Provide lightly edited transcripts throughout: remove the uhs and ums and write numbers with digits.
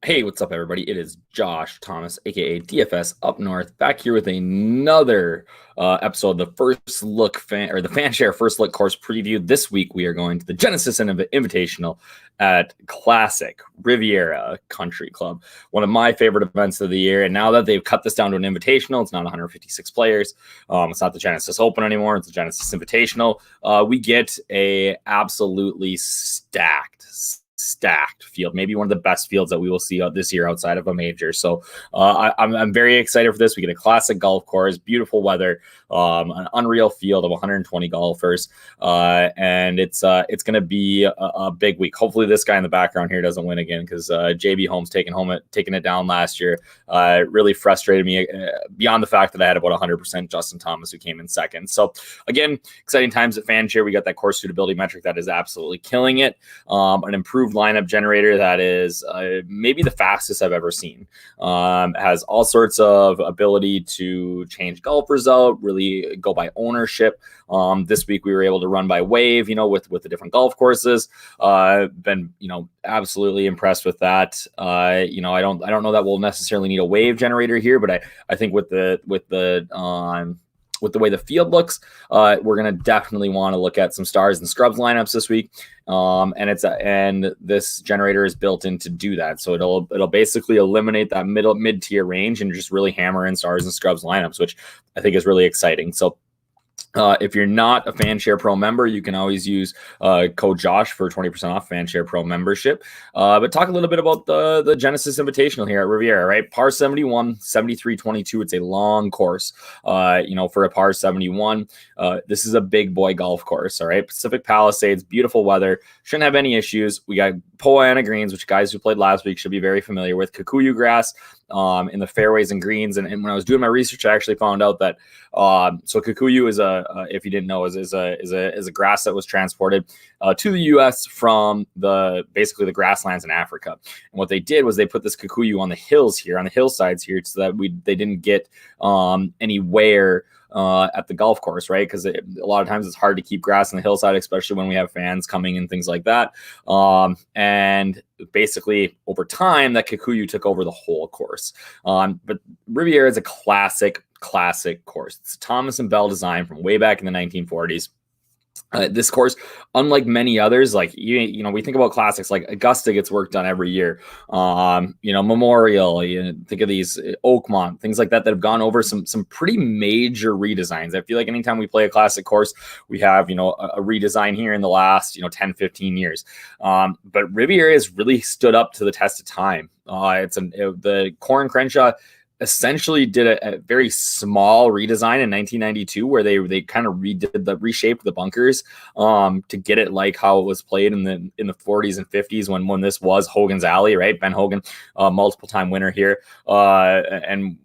Hey, what's up, everybody? It is Josh Thomas, aka DFS Up North, back here with another episode of the the Fanshare First Look course preview. This week, we are going to the Genesis Invitational at classic Riviera Country Club, one of my favorite events of the year. And now that they've cut this down to an invitational, it's not 156 players. It's not the Genesis Open anymore. It's the Genesis Invitational. We get a absolutely stacked field, maybe one of the best fields that we will see this year outside of a major. So I'm very excited for this. We get a classic golf course, beautiful weather, an unreal field of 120 golfers, and it's going to be a big week. Hopefully this guy in the background here doesn't win again, because JB Holmes taking it down last year really frustrated me, beyond the fact that I had about 100% Justin Thomas, who came in second. So again, exciting times at Fanshare. We got that course suitability metric that is absolutely killing it. An improved lineup generator that is maybe the fastest I've ever seen. Has all sorts of ability to change golfers out, really go by ownership. This week we were able to run by wave, with the different golf courses. Been, absolutely impressed with that. I don't know that we'll necessarily need a wave generator here, but I think with the way the field looks, we're going to definitely want to look at some stars and scrubs lineups this week. And this generator is built in to do that. So it'll basically eliminate that mid-tier range and just really hammer in stars and scrubs lineups, which I think is really exciting. So if you're not a Fanshare Pro member, you can always use code Josh for 20% off Fanshare Pro membership. But talk a little bit about the Genesis Invitational here at Riviera, right? Par 71, 73-22. It's a long course. For a par 71, this is a big boy golf course, all right? Pacific Palisades, beautiful weather. Shouldn't have any issues. We got Poana greens, which guys who played last week should be very familiar with. Kikuyu grass in the fairways and greens. And when I was doing my research, I actually found out that so Kikuyu is if you didn't know, is a grass that was transported to the U.S. from basically the grasslands in Africa. And what they did was they put this Kikuyu on the hills here, on the hillsides here, so that they didn't get any wear at the golf course, right? Because a lot of times it's hard to keep grass on the hillside, especially when we have fans coming and things like that. And basically over time, that Kikuyu took over the whole course. But Riviera is a classic course. It's a Thomas and Bell design from way back in the 1940s. This course, unlike many others, like we think about classics, like Augusta gets work done every year. Memorial, think of these Oakmont, things like that have gone over some pretty major redesigns. I feel like anytime we play a classic course, we have a redesign here in the last 10-15 years. But Riviera has really stood up to the test of time. The Corin Crenshaw essentially did a very small redesign in 1992, where they kind of reshaped the bunkers to get it like how it was played in the 40s and 50s when this was Hogan's Alley, right? Ben Hogan, multiple time winner here, and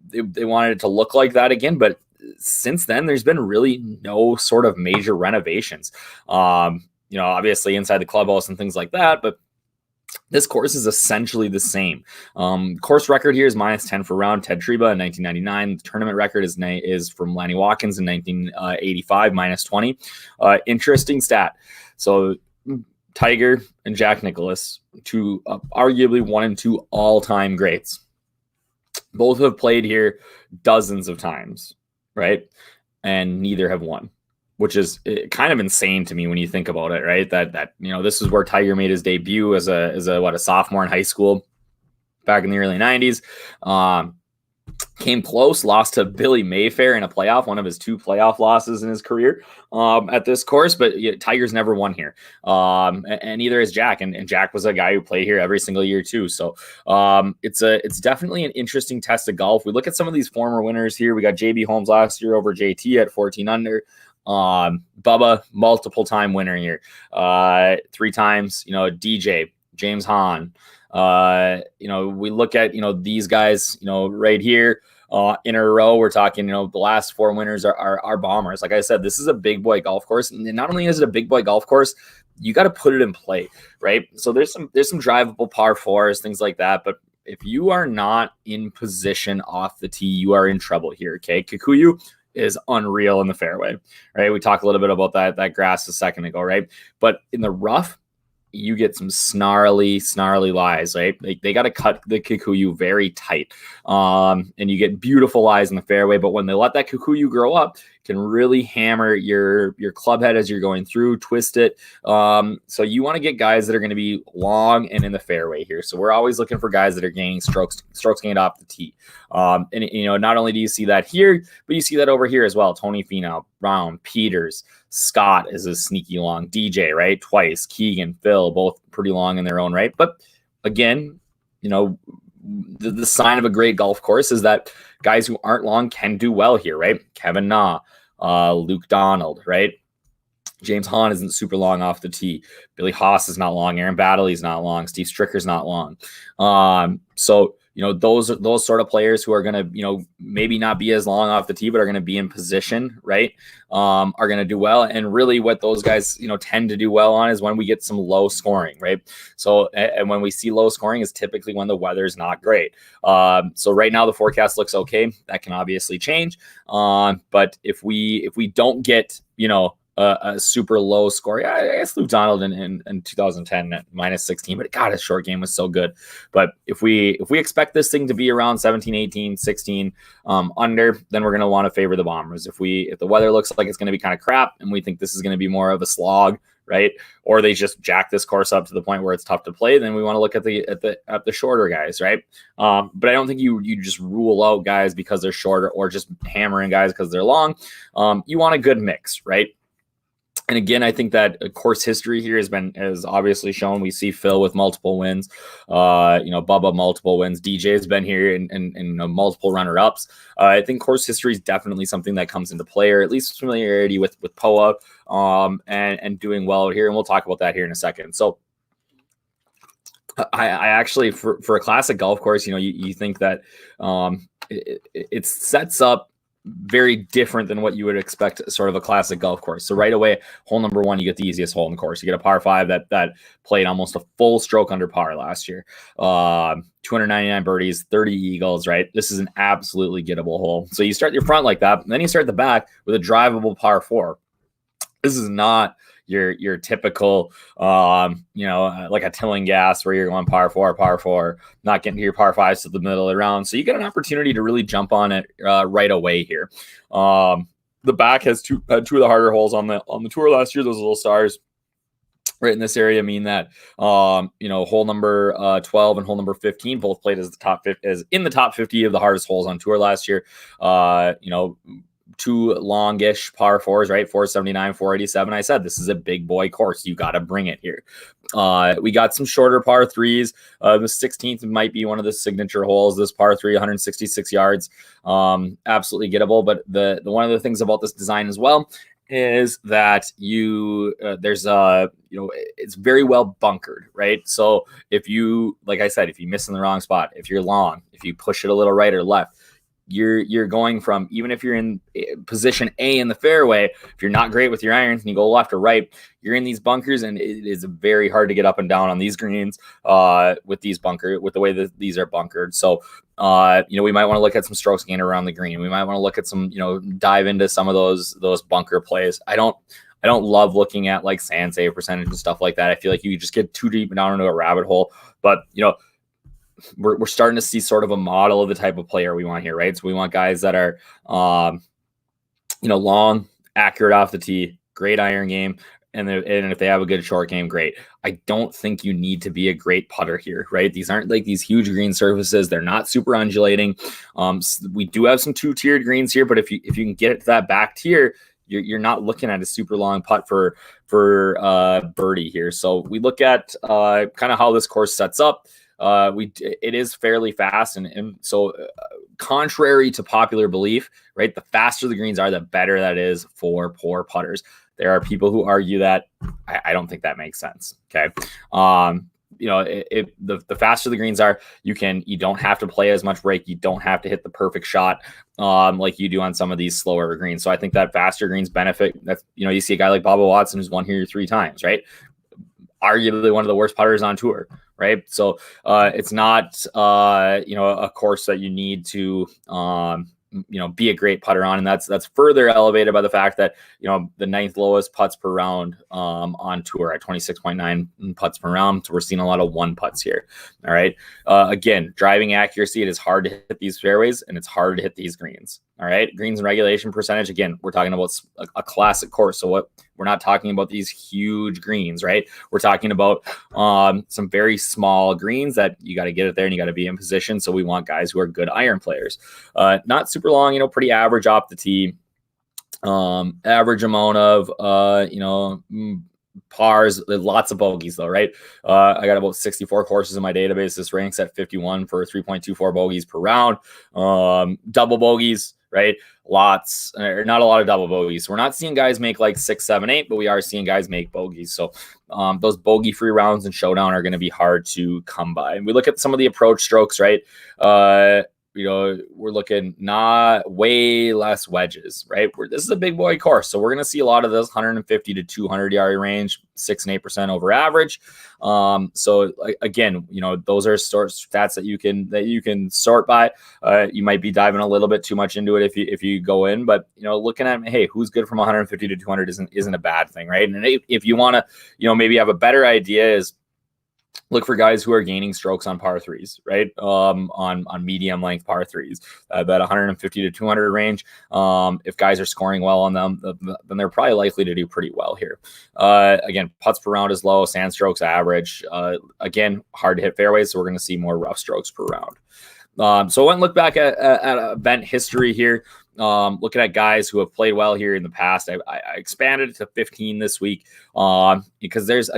they wanted it to look like that again, but since then there's been really no sort of major renovations. Obviously inside the clubhouse and things like that, but this course is essentially the same. Course record here is -10 for round. Ted Treba in 1999. The tournament record is from Lanny Watkins in 1985, -20. Interesting stat. So Tiger and Jack Nicklaus, two arguably 1 and 2 all-time greats, both have played here dozens of times, right? And neither have won, which is kind of insane to me when you think about it, right? That this is where Tiger made his debut as a sophomore in high school back in the early 90s. Came close, lost to Billy Mayfair in a playoff, one of his 2 playoff losses in his career at this course. But Tiger's never won here, and neither is Jack. And Jack was a guy who played here every single year too. So it's definitely an interesting test of golf. We look at some of these former winners here. We got JB Holmes last year over JT at 14 under. Bubba, multiple time winner here, 3 times, DJ, James Hahn. We look at, these guys, right here, in a row. We're talking, the last 4 winners are bombers. Like I said, this is a big boy golf course. And not only is it a big boy golf course, you got to put it in play, right? So there's some drivable par 4s, things like that. But if you are not in position off the tee, you are in trouble here. Okay. Kikuyu is unreal in the fairway, right? We talked a little bit about that grass a second ago, right? But in the rough, you get some snarly lies, right? They got to cut the Kikuyu very tight. And you get beautiful lies in the fairway, but when they let that Kikuyu grow up, it can really hammer your club head as you're going through, twist it. So you want to get guys that are going to be long and in the fairway here. So we're always looking for guys that are gaining strokes gained off the tee. And not only do you see that here, but you see that over here as well. Tony Finau, Brown, Peters, Scott is a sneaky long, DJ, right? Twice, Keegan, Phil, both pretty long in their own right. But again, the sign of a great golf course is that guys who aren't long can do well here, right? Kevin Na, Luke Donald, right? James Hahn isn't super long off the tee. Billy Haas is not long. Aaron Baddeley's not long. Steve Stricker's not long. So those sort of players who are going to, maybe not be as long off the tee, but are going to be in position, right? Are going to do well. And really what those guys, tend to do well on is when we get some low scoring, right? So, and when we see low scoring is typically when the weather's not great. So right now the forecast looks okay. That can obviously change. But if we don't get, a super low score. Yeah, I guess Luke Donald in 2010 at -16, but God, his short game was so good. But if we expect this thing to be around 17, 18, 16 under, then we're going to want to favor the Bombers. If the weather looks like it's going to be kind of crap and we think this is going to be more of a slog, right? Or they just jack this course up to the point where it's tough to play, then we want to look at the shorter guys, right? But I don't think you just rule out guys because they're shorter or just hammering guys because they're long. You want a good mix, right? And again, I think that course history here has obviously shown. We see Phil with multiple wins, Bubba multiple wins. DJ has been here in multiple runner-ups. I think course history is definitely something that comes into play, or at least familiarity with POA and doing well out here. And we'll talk about that here in a second. So I actually, for a classic golf course, you think that it sets up very different than what you would expect sort of a classic golf course. So right away, hole number 1, you get the easiest hole in the course. You get a par 5 that played almost a full stroke under par last year. 299 birdies, 30 eagles, right? This is an absolutely gettable hole. So you start your front like that, and then you start the back with a drivable par 4. This is not your typical, like a Tillinghast where you're going par 4, not getting to your par 5s to the middle of the round. So you get an opportunity to really jump on it right away here. The back has two of the harder holes on the tour last year. Those little stars right in this area mean that hole number 12 and hole number 15 both played as in the top 50 of the hardest holes on tour last year. 2 longish par 4s, right? 479, 487. I said this is a big boy course. You got to bring it here. We got some shorter par 3s. The 16th might be one of the signature holes. This par 3, 166 yards, absolutely gettable. But the one of the things about this design as well is that it's very well bunkered, right? So if you, like I said, if you miss in the wrong spot, if you're long, if you push it a little right or left, you're going from, even if you're in position A in the fairway, if you're not great with your irons and you go left or right, you're in these bunkers, and it is very hard to get up and down on these greens with the way that these are bunkered. So we might want to look at some strokes gained around the green. We might want to look at some, dive into some of those bunker plays. I don't love looking at like sand save percentage and stuff like that. I feel like you just get too deep down into a rabbit hole. But we're starting to see sort of a model of the type of player we want here, right? So we want guys that are, long, accurate off the tee, great iron game, and if they have a good short game, great. I don't think you need to be a great putter here, right? These aren't like these huge green surfaces. They're not super undulating. We do have some 2-tiered greens here, but if you can get it to that back tier, you're not looking at a super long putt for birdie here. So we look at kind of how this course sets up. It is fairly fast, and so contrary to popular belief, right, the faster the greens are, the better that is for poor putters. There are people who argue that. I don't think that makes sense. Okay. The faster the greens are, you don't have to play as much break. You don't have to hit the perfect shot like you do on some of these slower greens. So I think that faster greens benefit. That's, you see a guy like Bubba Watson who's won here 3 times, right? Arguably one of the worst putters on tour, right? So it's not, a course that you need to, be a great putter on. And that's further elevated by the fact that, the 9th lowest putts per round on tour at 26.9 putts per round. So we're seeing a lot of 1 putts here. All right. Again, driving accuracy, it is hard to hit these fairways and it's hard to hit these greens. All right. Greens and regulation percentage. Again, we're talking about a classic course. So we're not talking about these huge greens, right? We're talking about some very small greens that you got to get it there and you got to be in position. So we want guys who are good iron players. Not super long, pretty average off the tee. Average amount of, pars, lots of bogeys though, right? I got about 64 courses in my database. This ranks at 51 for 3.24 bogeys per round. Double bogeys, right? Lots, or not a lot of double bogeys. We're not seeing guys make like 6, 7, 8, but we are seeing guys make bogeys. So those bogey-free rounds in Showdown are going to be hard to come by. And we look at some of the approach strokes, right? We're looking not way less wedges, right? This is a big boy course. So we're going to see a lot of this 150 to 200 yard range, 6 and 8% over average. So again, those are stats that you can sort by. You might be diving a little bit too much into it if you go in, but looking at, hey, who's good from 150 to 200 isn't a bad thing, right? And if you want to, maybe have a better idea is look for guys who are gaining strokes on par threes, right? On medium length par threes, that 150 to 200 range. If guys are scoring well on them, then they're probably likely to do pretty well here. Again, putts per round is low, sand strokes average. Again, hard to hit fairways, so we're going to see more rough strokes per round. So I went and looked back at event history here. Looking at guys who have played well here in the past. I expanded it to 15 this week because there's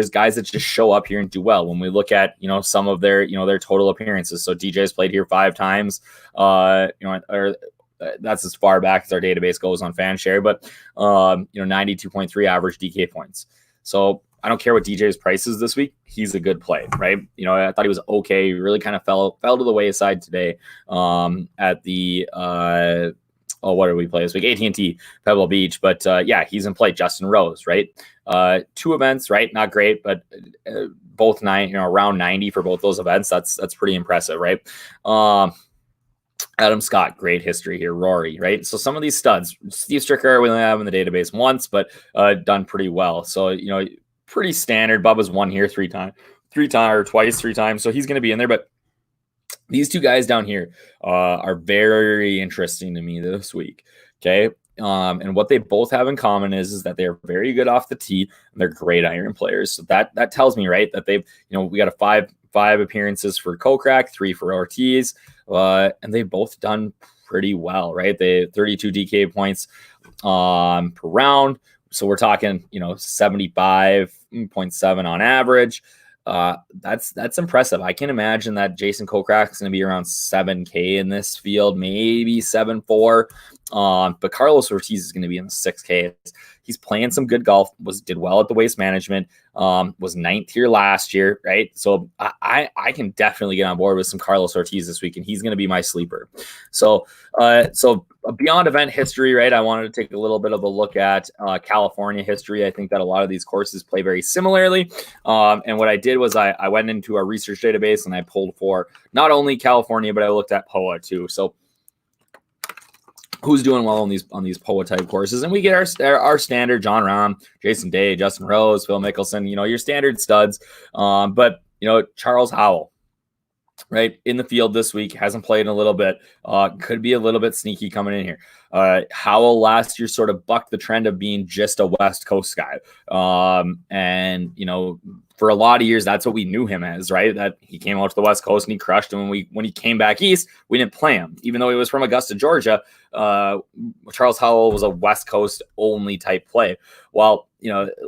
guys that just show up here and do well. When we look at, some of their total appearances. So DJ's played here 5 times, that's as far back as our database goes on Fanshare, but 92.3 average DK points. So I don't care what DJ's price is this week. He's a good play, right? I thought he was okay. He really kind of fell to the wayside today at the what did we play this week? AT&T Pebble Beach. But he's in play. Justin Rose, right? 2 events, right? Not great, but both around 90 for both those events. That's pretty impressive, right? Adam Scott, great history here. Rory, right? So some of these studs, Steve Stricker, we only have in the database once, but done pretty well. So pretty standard. Bubba's won here 3 times. So he's going to be in there. But these 2 guys down here are very interesting to me this week. Okay. And what they both have in common is that they're very good off the tee and they're great iron players. So that tells me, right, that they've, we got a 5 appearances for Kokrak, 3 for Ortiz, and they've both done pretty well, right? They 32 DK points per round. So we're talking, 75.7 on average. That's impressive. I can imagine that Jason Kokrak is going to be around 7K in this field, maybe 7.4. But Carlos Ortiz is going to be in the 6K. He's playing some good golf, did well at the Waste Management, was 9th here last year, right? So I can definitely get on board with some Carlos Ortiz this week, and he's going to be my sleeper. So beyond event history, right, I wanted to take a little bit of a look at California history. I think that a lot of these courses play very similarly. And what I did was I went into our research database and I pulled for not only California, but I looked at POA too. So who's doing well on these POA type courses, and we get our standard John Rahm, Jason Day, Justin Rose, Phil Mickelson, your standard studs. But Charles Howell, right, in the field this week, hasn't played in a little bit, could be a little bit sneaky coming in here. Howell last year sort of bucked the trend of being just a West Coast guy. And for a lot of years, that's what we knew him as, right? That he came out to the West Coast and he crushed him. And when he came back East, we didn't play him, even though he was from Augusta, Georgia. Charles Howell was a West Coast only type play. Well,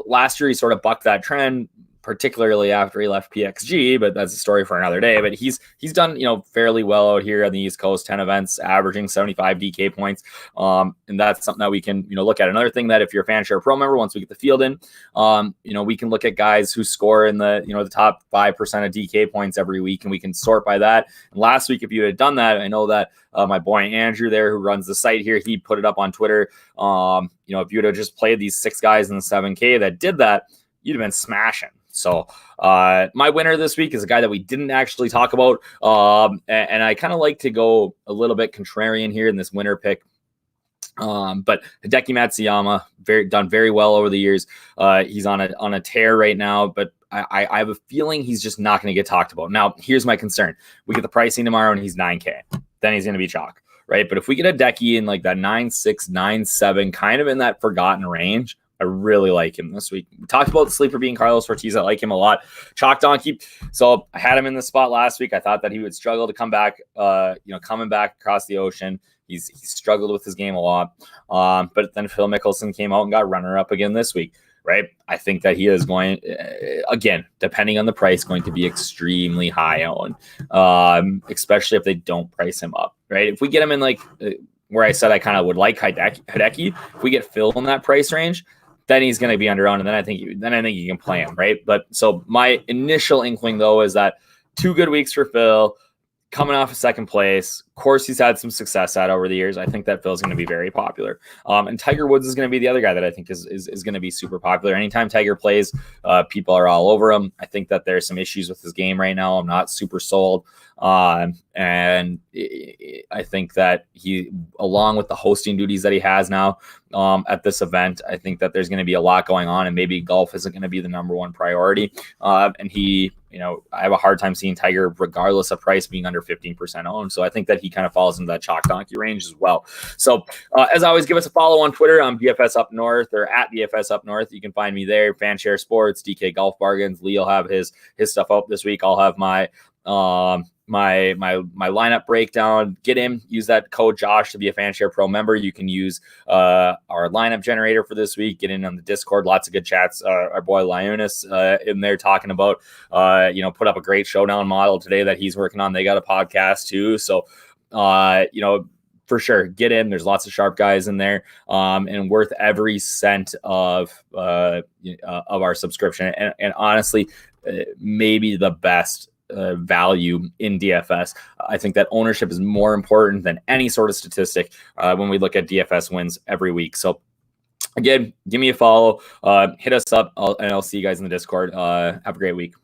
last year he sort of bucked that trend, particularly after he left PXG, but that's a story for another day. But he's done, fairly well out here on the East Coast, 10 events, averaging 75 DK points. And that's something that we can, look at. Another thing that if you're a Fanshare Pro member, once we get the field in, we can look at guys who score in the, the top 5% of DK points every week, and we can sort by that. And last week, if you had done that, I know that my boy Andrew there, who runs the site here, he put it up on Twitter. If you would have just played these 6 guys in the 7K that did that, you'd have been smashing. So my winner this week is a guy that we didn't actually talk about. And I kind of like to go a little bit contrarian here in this winner pick. But Hideki Matsuyama, done very well over the years. He's on a tear right now, but I have a feeling he's just not going to get talked about. Now, here's my concern. We get the pricing tomorrow and he's $9K. Then he's going to be chalk, right? But if we get a Hideki in like that 9.6, 9.7, kind of in that forgotten range, I really like him this week. We talked about the sleeper being Carlos Ortiz. I like him a lot. Chalk donkey. So I had him in the spot last week. I thought that he would struggle to come back, coming back across the ocean. He's struggled with his game a lot. But then Phil Mickelson came out and got runner-up again this week, right? I think that he is going, again, depending on the price, going to be extremely high owned, especially if they don't price him up, right? If we get him in like where I said I kind of would like Hideki, if we get Phil in that price range, then he's going to be under-owned, and then I think you can play him, right? But so my initial inkling, though, is that 2 good weeks for Phil, coming off of second place. Of course, he's had some success at over the years. I think that Phil's going to be very popular. And Tiger Woods is going to be the other guy that I think is going to be super popular. Anytime Tiger plays, people are all over him. I think that there's some issues with his game right now. I'm not super sold. And I think that he, along with the hosting duties that he has now at this event, I think that there's going to be a lot going on, and maybe golf isn't going to be the number one priority. And he, I have a hard time seeing Tiger, regardless of price, being under 15% owned. So I think that he kind of falls into that chalk donkey range as well. So as always, give us a follow on Twitter. I'm BFS Up North, or at BFS Up North. You can find me there. Fanshare Sports, DK Golf Bargains. Lee will have his stuff up this week. I'll have my lineup breakdown. Get in, use that code Josh to be a Fanshare Pro member. You can use our lineup generator for this week. Get in on the Discord. Lots of good chats. Our boy Lionis in there talking about put up a great showdown model today that he's working on. They got a podcast too. So for sure, get in. There's lots of sharp guys in there, and worth every cent of our subscription. And honestly, maybe the best value in DFS. I think that ownership is more important than any sort of statistic when we look at DFS wins every week. So again, give me a follow, hit us up, and I'll see you guys in the Discord. Have a great week.